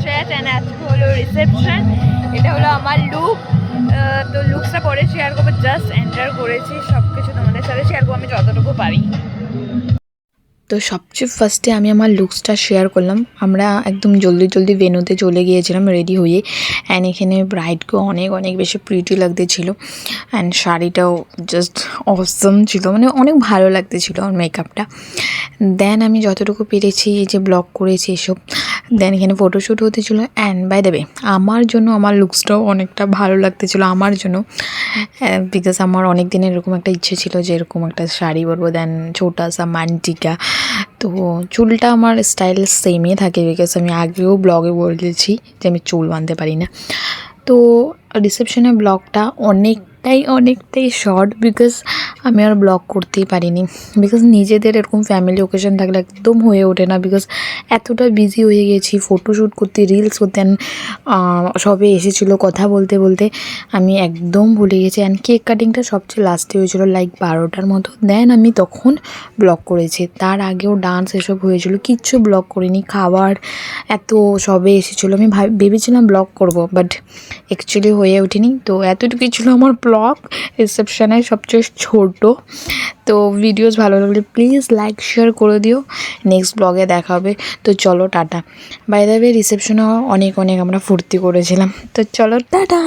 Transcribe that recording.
Shreyas and আজকে হলো reception. এটা হলো আমার লুক। তো লুকসটা পরে শেয়ার করবো, জাস্ট এন্টার করেছি, সব কিছু তোমাদের সাথে শেয়ার করবো আমি যতটুকু পারি। তো সবচেয়ে ফার্স্টে আমি আমার লুকসটা শেয়ার করলাম। আমরা একদম জলদি জলদি ভেন্যুতে চলে গিয়েছিলাম রেডি হয়ে। অ্যান্ড এখানে ব্রাইডকেও অনেক অনেক বেশি প্রিটি লাগতেছিল। অ্যান্ড শাড়িটাও জাস্ট অসম ছিল, মানে অনেক ভালো লাগতেছিল আমার মেকআপটা। দেন আমি যতটুকু পেরেছি এই যে ব্লগ করেছি এসব। দেন এখানে ফটোশ্যুট হতেছিল। অ্যান্ড বাই দ্য ওয়ে আমার জন্য আমার লুকসটাও অনেকটা ভালো লাগতেছিল আমার জন্য, বিকজ আমার অনেক দিনের এরকম একটা ইচ্ছে ছিল যে এরকম একটা শাড়ি পরবো। দেন ছোটা সা মান্টিকা। তো চুলটা আমার স্টাইল সেমই থাকে, বিকজ আমি আগেও ব্লগে বলেছি যে আমি চুল বাঁধতে পারি না। তো রিসেপশনের ব্লগটা অনেকটাই শর্ট, বিকজ আমি আর ব্লগ করতেই পারিনি, বিকজ নিজেদের এরকম ফ্যামিলি ওকেশন থাকলে একদম হয়ে ওঠে না, বিকজ এতটা বিজি হয়ে গেছি ফটোশ্যুট করতে, রিলস করতে। সবে এসেছিলো কথা বলতে বলতে আমি একদম ভুলে গেছি। অ্যান্ড কেক কাটিংটা সবচেয়ে লাস্টে হয়েছিল লাইক 12টার মতো। দেন আমি তখন ব্লগ করেছি, তার আগেও ডান্স এসব হয়েছিল, কিচ্ছু ব্লগ করিনি। খাবার এত সবে এসেছিলো, আমি ভেবেছিলাম ব্লগ করব, বাট অ্যাকচুয়ালি হয়ে ওঠেনি। তো এতটুকুই ছিল আমার ব্লগ রিসেপশনের সবচেয়ে ছোট। তো ভিডিওস ভালো লাগলে প্লিজ লাইক শেয়ার করে দিও। নেক্সট ব্লগে দেখা হবে। তো চলো টাটা। বাই দ্য ওয়ে রিসেপশনেও অনেক আমরা ফুর্তি করেছিলাম। তো চলো টাটা।